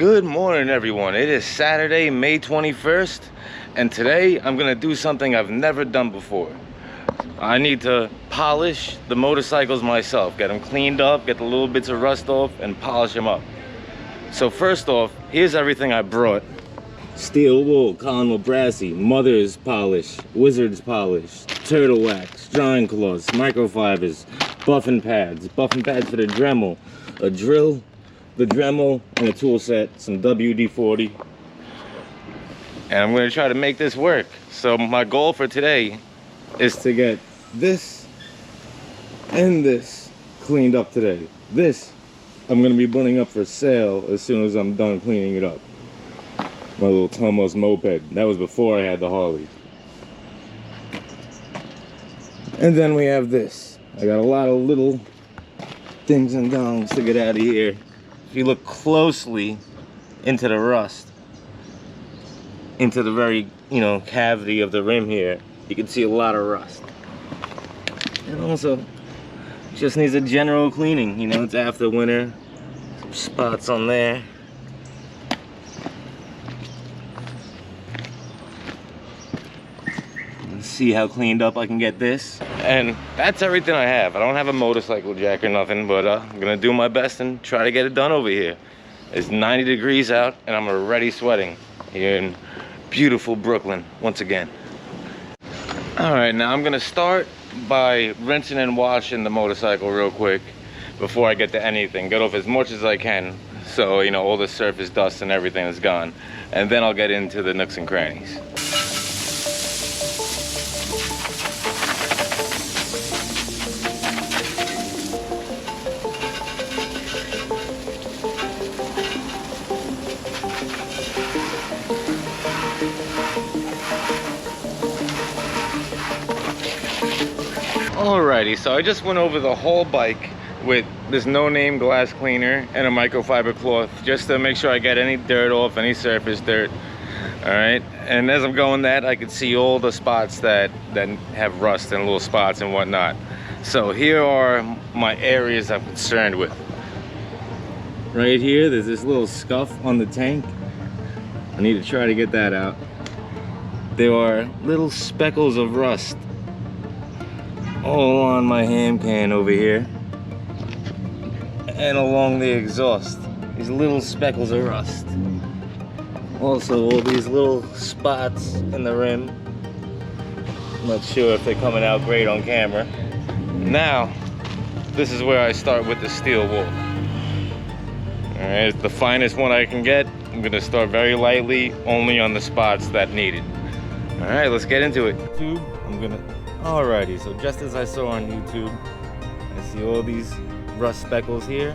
Good morning, everyone. It is Saturday, May 21st, and today I'm gonna do something I've never done before. I need to polish the motorcycles myself, get them cleaned up, get the little bits of rust off, and polish them up. So first off, here's everything I brought. Steel wool, column of brassy, mother's polish, wizard's polish, turtle wax, drawing cloths, microfibers, buffing pads for the Dremel, a drill, the Dremel, and a tool set, some WD-40. And I'm gonna try to make this work. So my goal for today is to get this and this cleaned up today. This I'm gonna be putting up for sale as soon as I'm done cleaning it up. My little Tomos moped. That was before I had the Harley. And then we have this. I got a lot of little things and dongs to get out of here. If you look closely into the rust, into the very, cavity of the rim here, you can see a lot of rust. And also, just needs a general cleaning. It's after winter. Some spots on there. Let's see how cleaned up I can get this. And that's everything I have. I don't have a motorcycle jack or nothing, but I'm gonna do my best and try to get it done over here. It's 90 degrees out and I'm already sweating here in beautiful Brooklyn once again. All right, now I'm gonna start by rinsing and washing the motorcycle real quick before I get to anything. Get off as much as I can so all the surface dust and everything is gone. And then I'll get into the nooks and crannies. Alrighty, so I just went over the whole bike with this no-name glass cleaner and a microfiber cloth just to make sure I get any dirt off, any surface dirt. Alright, and as I'm going that, I could see all the spots that have rust and little spots and whatnot. So here are my areas I'm concerned with. Right here, there's this little scuff on the tank. I need to try to get that out. There are little speckles of rust all on my ham can over here and along the exhaust. These little speckles of rust. Also all these little spots in the rim. I'm not sure if they're coming out great on camera. Now, this is where I start with the steel wool. Alright, it's the finest one I can get. I'm gonna start very lightly, only on the spots that need it. Alright, let's get into it. Alrighty, so just as I saw on YouTube, I see all these rust speckles here.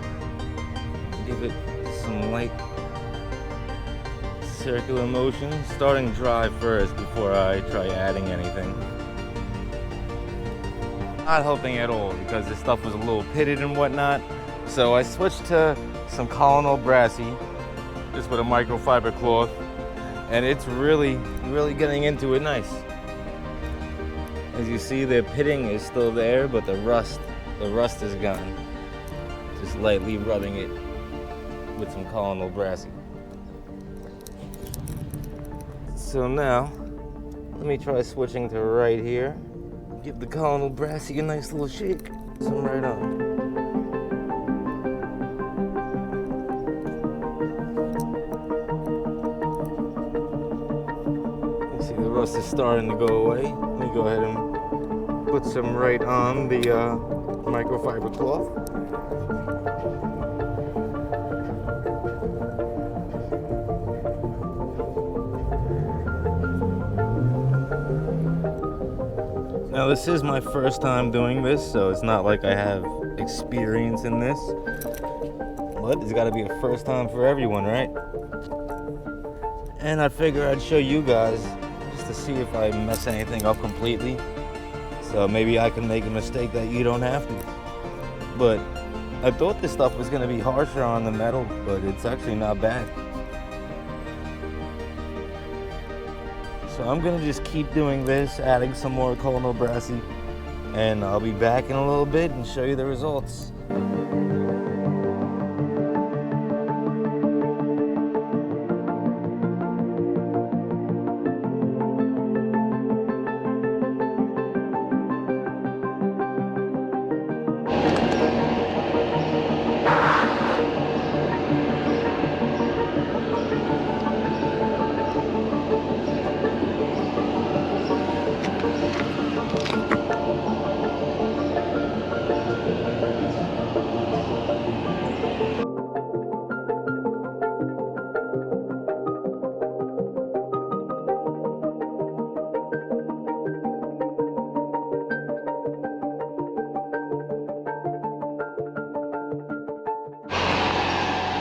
Give it some light circular motion, starting dry first before I try adding anything. Not helping at all because this stuff was a little pitted and whatnot. So I switched to some colonel brassy, just with a microfiber cloth, and it's really getting into it nice. As you see, the pitting is still there, but the rust is gone. Just lightly rubbing it with some colonel brassy. So now, let me try switching to right here. Give the colonel brassy a nice little shake. Some right on. You see the rust is starting to go away. Let me go ahead and put some right on the microfiber cloth. Now this is my first time doing this, so it's not like I have experience in this, but it's got to be a first time for everyone, right? And I figure I'd show you guys just to see if I mess anything up completely. So maybe I can make a mistake that you don't have to. But I thought this stuff was going to be harsher on the metal, but it's actually not bad. So I'm going to just keep doing this, adding some more colonel brassy, and I'll be back in a little bit and show you the results.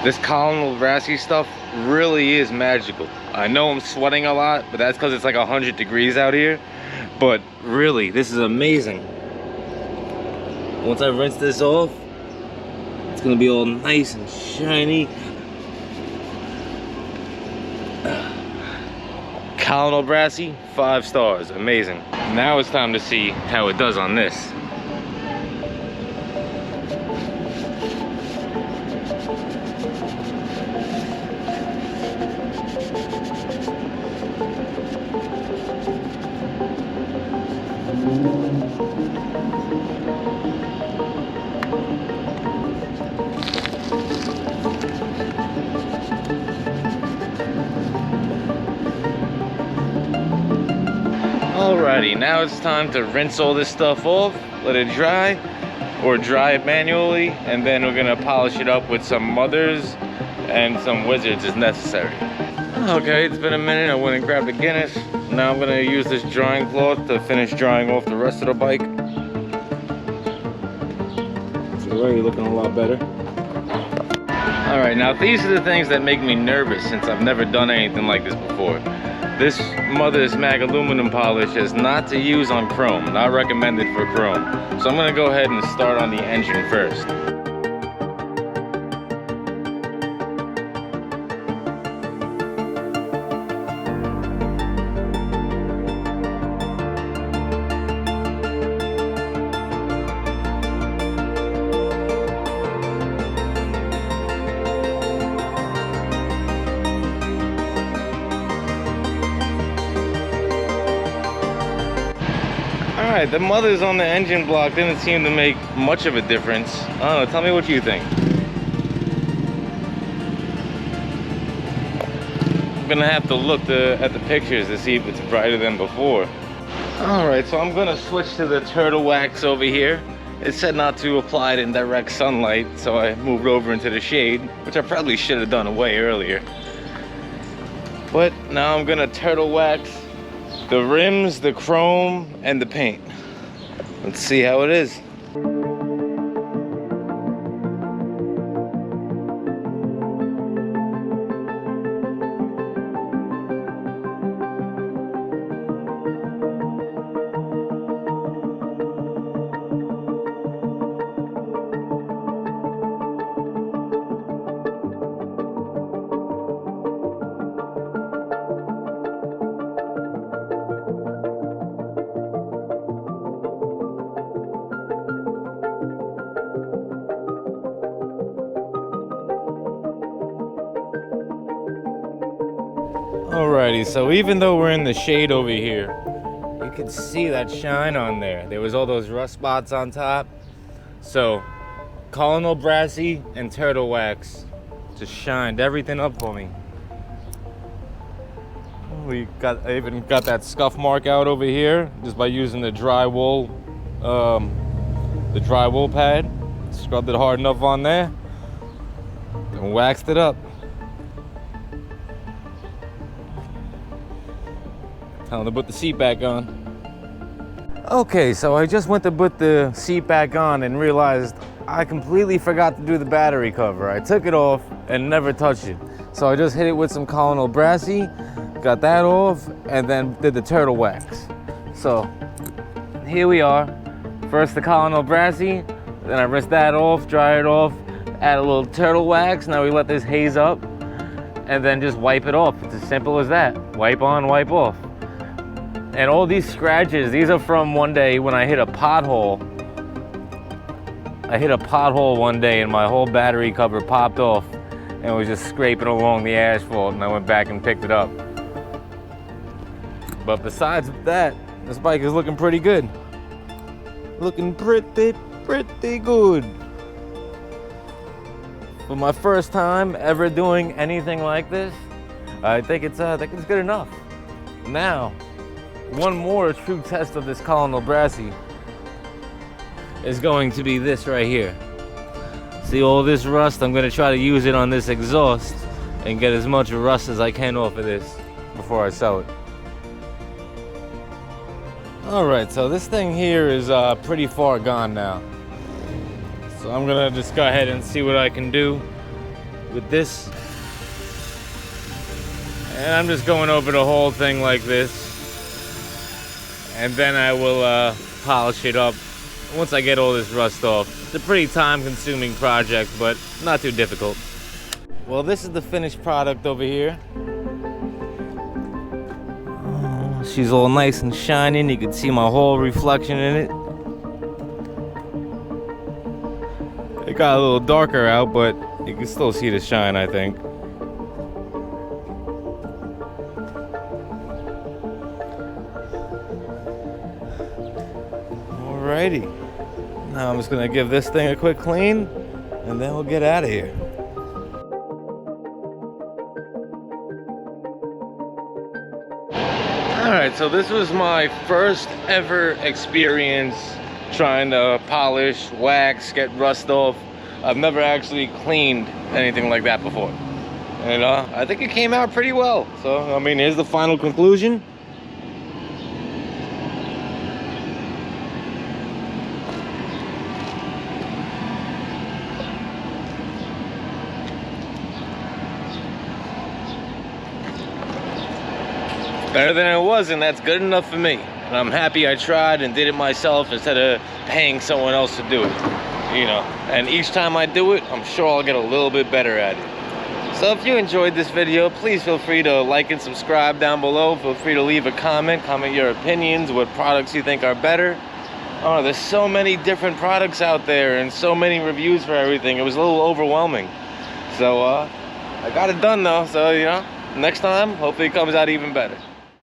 This Colonel brassy stuff really is magical. I know I'm sweating a lot, but that's because it's like 100 degrees out here. But really, this is amazing. Once I rinse this off, it's gonna be all nice and shiny. Colonel brassy, 5 stars, amazing. Now it's time to see how it does on this. Alrighty, now it's time to rinse all this stuff off, let it dry, or dry it manually, and then we're gonna polish it up with some Mothers and some Wizards as necessary. Okay, it's been a minute. I went and grabbed a Guinness. Now I'm gonna use this drying cloth to finish drying off the rest of the bike. It's already looking a lot better. Alright, now these are the things that make me nervous since I've never done anything like this before. This Mother's Mag aluminum polish is not to use on chrome, not recommended for chrome. So I'm gonna go ahead and start on the engine first. Alright, the Mothers on the engine block didn't seem to make much of a difference. I don't know, tell me what you think. I'm gonna have to look at the pictures to see if it's brighter than before. Alright, so I'm gonna switch to the turtle wax over here. It said not to apply it in direct sunlight, so I moved over into the shade, which I probably should have done way earlier. But now I'm gonna turtle wax the rims, the chrome, and the paint. Let's see how it is. Alrighty, so even though we're in the shade over here, you can see that shine on there. There was all those rust spots on top. So, Colonel brassy and turtle wax just shined everything up for me. I even got that scuff mark out over here just by using the dry wool pad. Scrubbed it hard enough on there and waxed it up. Time to put the seat back on. Okay, so I just went to put the seat back on and realized I completely forgot to do the battery cover. I took it off and never touched it. So I just hit it with some Colonel brassy, got that off, and then did the turtle wax. So here we are. First the Colonel brassy, then I rinsed that off, dry it off, add a little turtle wax. Now we let this haze up and then just wipe it off. It's as simple as that. Wipe on, wipe off. And all these scratches, these are from one day when I hit a pothole. I hit a pothole one day and my whole battery cover popped off and was just scraping along the asphalt, and I went back and picked it up. But besides that, this bike is looking pretty good. Looking pretty good. For my first time ever doing anything like this, I think it's good enough. Now, one more true test of this Colonel brassy is going to be this right here. See all this rust? I'm going to try to use it on this exhaust and get as much rust as I can off of this before I sell it. Alright, so this thing here is pretty far gone now. So I'm going to just go ahead and see what I can do with this. And I'm just going over the whole thing like this. And then I will polish it up once I get all this rust off. It's a pretty time-consuming project, but not too difficult. Well, this is the finished product over here. Oh, she's all nice and shining. You can see my whole reflection in it. It got a little darker out, but you can still see the shine, I think. Alrighty. Now I'm just gonna give this thing a quick clean, and then we'll get out of here. Alright, so this was my first ever experience trying to polish, wax, get rust off. I've never actually cleaned anything like that before. And I think it came out pretty well. So, I mean, here's the final conclusion. Better than it was, and that's good enough for me. And I'm happy I tried and did it myself instead of paying someone else to do it. You know, and each time I do it, I'm sure I'll get a little bit better at it. So if you enjoyed this video, please feel free to like and subscribe down below. Feel free to leave a comment your opinions, what products you think are better. Oh, there's so many different products out there and so many reviews for everything. It was a little overwhelming. So I got it done though, so you know, next time hopefully it comes out even better.